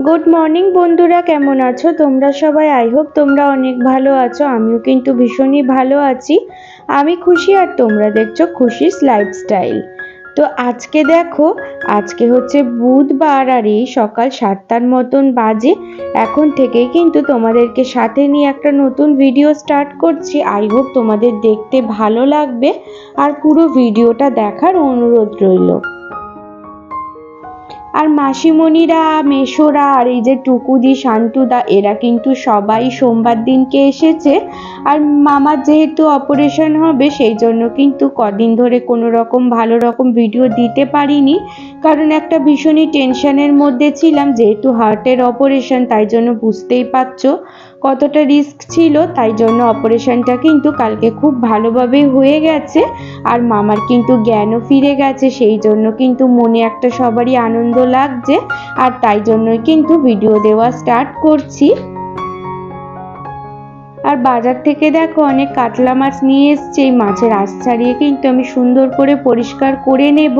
Good morning বন্ধুরা, কেমন আছো তোমরা সবাই? আই হোপ তোমরা অনেক ভালো আছো। আমিও কিন্তু ভীষণই ভালো আছি। আমি খুশি আর তোমরা দেখছো খুশিস লাইফস্টাইল। তো আজকে দেখো, আজকে হচ্ছে বুধবার আর এই সকাল 7টার মতন বাজে। এখন থেকেই কিন্তু তোমাদেরকে সাথে নিয়ে একটা নতুন ভিডিও স্টার্ট করছি। আই হোপ তোমাদের দেখতে ভালো লাগবে আর পুরো ভিডিওটা দেখার অনুরোধ রইল। আর মাসিমণিরা, মেসোরা আর এই যে টুকুদি, শান্তুদা, এরা কিন্তু সবাই সোমবার দিনকে এসেছে। আর মামার যেহেতু অপারেশন হবে সেই জন্য কিন্তু কদিন ধরে কোনো রকম ভালো রকম ভিডিও দিতে পারিনি, কারণ একটা ভীষণই টেনশনের মধ্যে ছিলাম। যেহেতু হার্টের অপারেশন, তাই জন্য বুঝতেই পারছো কতটা রিস্ক ছিল। তাই জন্য অপারেশনটা কিন্তু কালকে খুব ভালোভাবে হয়ে গেছে আর মামার কিন্তু জ্ঞানও ফিরে গেছে। সেই জন্য কিন্তু মনে একটা সবারই আনন্দ লাগছে আর তাই জন্যই কিন্তু ভিডিও দেওয়া স্টার্ট করছি। আর বাজার থেকে দেখো অনেক কাতলা মাছ নিয়ে এসছে। এই মাছের আঁশ ছাড়িয়ে কিন্তু আমি সুন্দর করে পরিষ্কার করে নেব।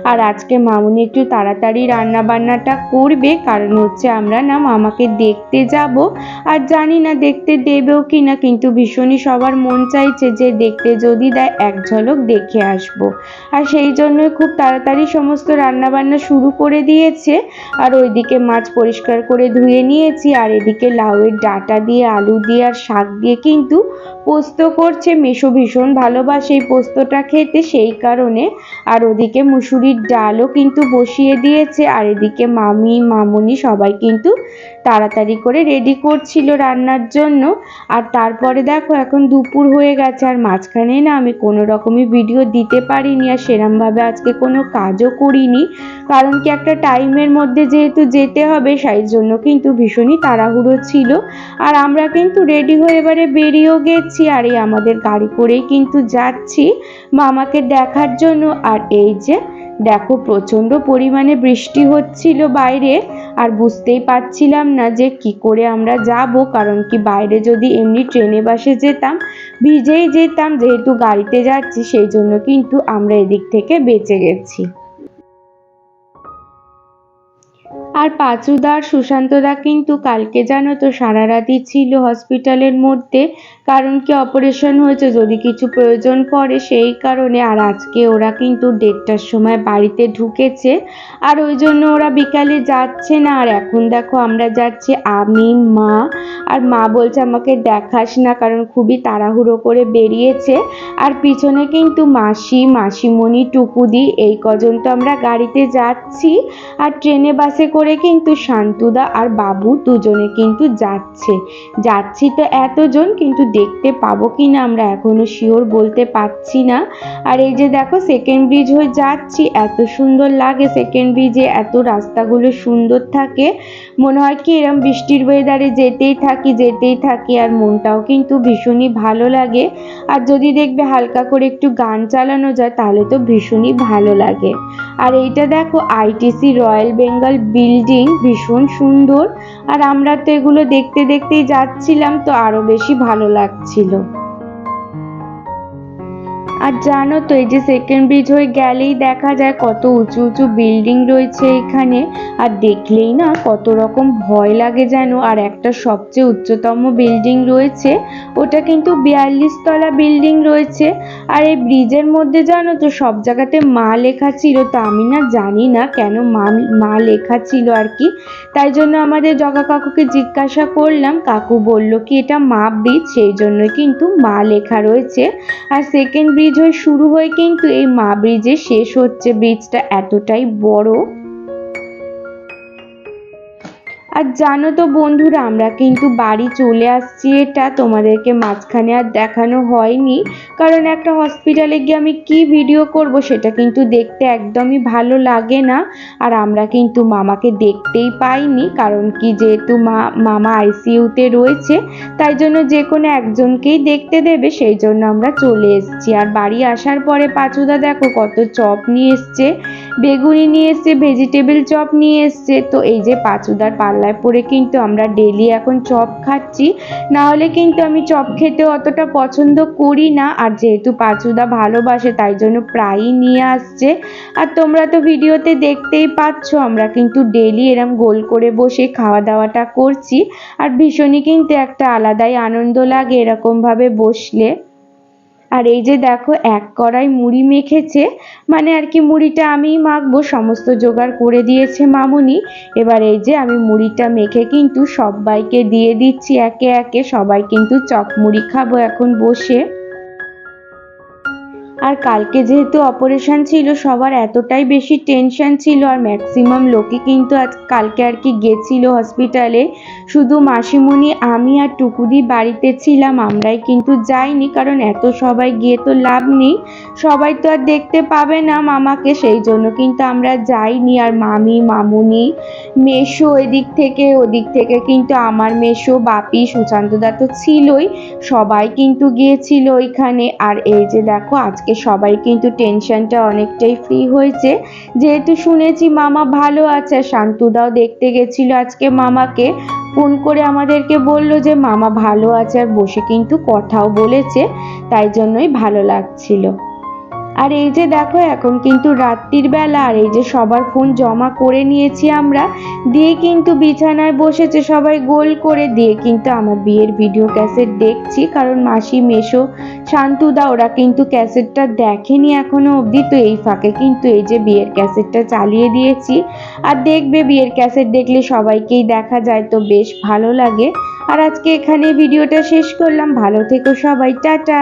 আর আজকে মামুনি একটু তাড়াতাড়ি রান্না বান্নাটা করবে, কারণ হচ্ছে আমরা না মামাকে দেখতে যাব। আর জানি না দেখতে দেবেও কি না, কিন্তু ভীষণই সবার মন চাইছে যে দেখতে যদি দেয় এক ঝলক দেখে আসবো। আর সেই জন্যই খুব তাড়াতাড়ি সমস্ত রান্না বান্না শুরু করে দিয়েছে। আর ওইদিকে মাছ পরিষ্কার করে ধুয়ে নিয়েছি, আর এদিকে লাউয়ের ডাঁটা দিয়ে, আলু দিয়ে আর শাক দিয়ে কিন্তু পোস্ত করছে। মেশো ভীষণ ভালোবাসে এই পোস্তটা খেতে, সেই কারণে। আর ওদিকে মুসুরির ডালও কিন্তু বসিয়ে দিয়েছে। আর এদিকে মামি, মামুনি সবাই কিন্তু তাড়াতাড়ি করে রেডি করছিল রান্নার জন্য। আর তারপরে দেখো এখন দুপুর হয়ে গেছে, আর মাঝখানে না আমি কোনো রকমই ভিডিও দিতে পারিনি আর সেরমভাবে আজকে কোনো কাজও করিনি, কারণ কি একটা টাইমের মধ্যে যেহেতু যেতে হবে সেই জন্য কিন্তু ভীষণই তাড়াহুড়ো ছিল। আর আমরা কিন্তু রেডি হয়ে এবারে বেরিয়েও গেছি, আর এই আমাদের গাড়ি করেই কিন্তু যাচ্ছি মামাকে দেখার জন্য। আর এই যে দেখো প্রচণ্ড পরিমাণে বৃষ্টি হচ্ছিল বাইরে, আর বুঝতেই পারছিলাম না যে কি করে আমরা যাব, কারণ কি বাইরে যদি এমনি ট্রেনে বাসে যেতাম ভিজেই যেতাম। যেহেতু গাড়িতে যাচ্ছি সেই জন্য কিন্তু আমরা এদিক থেকে বেঁচে গেছি। আর পাঁচুদা আর সুশান্তদা কিন্তু কালকে জানো তো সারা রাতই ছিল হসপিটালের মধ্যে, কারণ কি অপারেশন হয়েছে, যদি কিছু প্রয়োজন পড়ে সেই কারণে। আর আজকে ওরা কিন্তু 1:30টার সময় বাড়িতে ঢুকেছে, আর ওই জন্য ওরা বিকালে যাচ্ছে না। আর এখন দেখো আমরা যাচ্ছি আমি, মা। আর মা বলছে আমাকে দেখাস না, কারণ খুবই তাড়াহুড়ো করে বেরিয়েছে। আর পিছনে কিন্তু মাসি, মাসিমণি, টুকুদি, এই কজন তো আমরা গাড়িতে যাচ্ছি। আর ট্রেনে বাসে করে কিন্তু শান্তুদা আর বাবু দুজনে কিন্তু যাচ্ছি তো এতজন, কিন্তু দেখতে পাবো কিনা আমরা এখনো শিওর বলতে পারছি না। আর এই যে দেখো সেকেন্ড ব্রিজ হয়ে যাচ্ছি, এত সুন্দর লাগে সেকেন্ড ব্রিজে, এত রাস্তাগুলো সুন্দর থাকে। মনে হয় কি এরম বৃষ্টির ওয়েদারে যেতেই থাকি আর মনটাও কিন্তু ভীষণই ভালো লাগে। আর যদি দেখবে হালকা করে একটু গান চালানো যায় তাহলে তো ভীষণই ভালো লাগে। আর এইটা দেখো আইটিসি রয়্যাল বেঙ্গল বিল্ডিং, ভীষণ সুন্দর। আর আমরা তো এগুলো দেখতেই যাচ্ছিলাম, তো আরো বেশি ভালো লাগছিল। আর জানো তো এই যে সেকেন্ড ব্রিজ হয়ে গেলেই দেখা যায় কত উঁচু উঁচু বিল্ডিং রয়েছে এখানে, আর দেখলেই না কত রকম ভয় লাগে যেন। আর একটা সবচেয়ে উচ্চতম বিল্ডিং রয়েছে, ওটা কিন্তু 42 তলা বিল্ডিং রয়েছে। আর এই ব্রিজের মধ্যে জানো তো সব জায়গাতে মা লেখা ছিল, তো আমি না জানি না কেন মা লেখা ছিল আর কি। তাই জন্য আমাদের জগা কাকুকে জিজ্ঞাসা করলাম, কাকু বলল কি এটা মা ব্রিজ, সেই জন্য কিন্তু মা লেখা রয়েছে। আর সেকেন্ড ব্রিজ হয়ে শুরু হয়ে কিন্তু এই মা ব্রিজে শেষ হচ্ছে। ব্রিজটা এতটাই বড়। আর জানো তো বন্ধুরা, আমরা কিন্তু বাড়ি চলে আসছি। এটা তোমাদেরকে মাঝখানে আর দেখানো হয়নি, কারণ একটা হসপিটালে গিয়ে আমি কি ভিডিও করব সেটা কিন্তু দেখতে একদমই ভালো লাগে না। আর আমরা কিন্তু মামাকে দেখতেই পাইনি, কারণ কি যেহেতু মামা আইসিইউতে রয়েছে, তাই জন্য যে কোনো একজনকেই দেখতে দেবে, সেই জন্য আমরা চলে এসেছি। আর বাড়ি আসার পরে পাঁচুদা দেখো কত চপ নিয়ে এসছে। বেগুনি নিয়ে এসছে, ভেজিটেবল চপ নিয়ে এসছে। তো এই যে পাঁচুদার পাল্লায় পড়ে কিন্তু আমরা ডেলি এখন চপ খাচ্ছি, না হলে কিন্তু আমি চপ খেতে অতটা পছন্দ করি না। আর যেহেতু পাঁচুদা ভালোবাসে তাই জন্য প্রায়ই নিয়ে আসছে। আর তোমরা তো ভিডিওতে দেখতেই পাচ্ছ আমরা কিন্তু ডেলি এরম গোল করে বসে খাওয়া দাওয়াটা করছি। আর ভীষণই কিন্তু একটা আলাদাই আনন্দ লাগে এরকমভাবে বসলে। আর এই যে দেখো এক কড়াই মুড়ি মেখেছে, মানে আর কি মুড়িটা আমিই মাখবো, সমস্ত জোগাড় করে দিয়েছে মামুনি। এবার এই যে আমি মুড়িটা মেখে কিন্তু সবাইকে দিয়ে দিচ্ছি একে একে। সবাই কিন্তু চপ মুড়ি খাবো এখন বসে। আর কালকে যেহেতু অপারেশন ছিল সবার এতটাই বেশি টেনশন ছিল, আর ম্যাক্সিমাম লোকই কিন্তু কালকে আর কি গেছিল হসপিটালে। শুধু মাসিমণি, আমি আর টুকুদি বাড়িতে ছিলাম, আমরাই কিন্তু যাইনি, কারণ এত সবাই গিয়ে তো লাভ নেই, সবাই তো আর দেখতে পাবে না মামাকে, সেই জন্য কিন্তু আমরা যাইনি। আর মামি, মামুনি, মেসো ওদিক থেকে কিন্তু আমার মেসো, বাপি, সুশান্তদা তো ছিলই, সবাই কিন্তু গিয়েছিল ওইখানে। আর এই যে দেখো আজকে সবাই কিন্তু টেনশনটা অনেকটাই ফ্রি হয়েছে, যেহেতু শুনেছি মামা ভালো আছে। শান্তুদাও দেখতে গেছিল আজকে মামাকে, ফোন করে আমাদেরকে বলল যে মামা ভালো আছে, আর বসে কিন্তু কথাও বলেছে, তাই জন্যই ভালো লাগছিল। আর এই যে দেখো এখন কিন্তু রাত্রির বেলা, আর এই যে সবার ফোন জমা করে নিয়েছি আমরা, দিয়ে কিন্তু বিছানায় বসেছে সবাই গোল করে, দিয়ে কিন্তু আমার বিয়ের ভিডিও ক্যাসেট দেখছি, কারণ মাসি, মেসো, শান্তুদা ওরা কিন্তু ক্যাসেটটা দেখেনি এখনো অবধি। তো এই ফাঁকে কিন্তু এই যে বিয়ের ক্যাসেটটা চালিয়ে দিয়েছি। আর দেখবে বিয়ের ক্যাসেট দেখলে সবাইকেই দেখা যায়, তো বেশ ভালো লাগে। আর আজকে এখানে ভিডিওটা শেষ করলাম, ভালো থেকো সবাই, টাটা।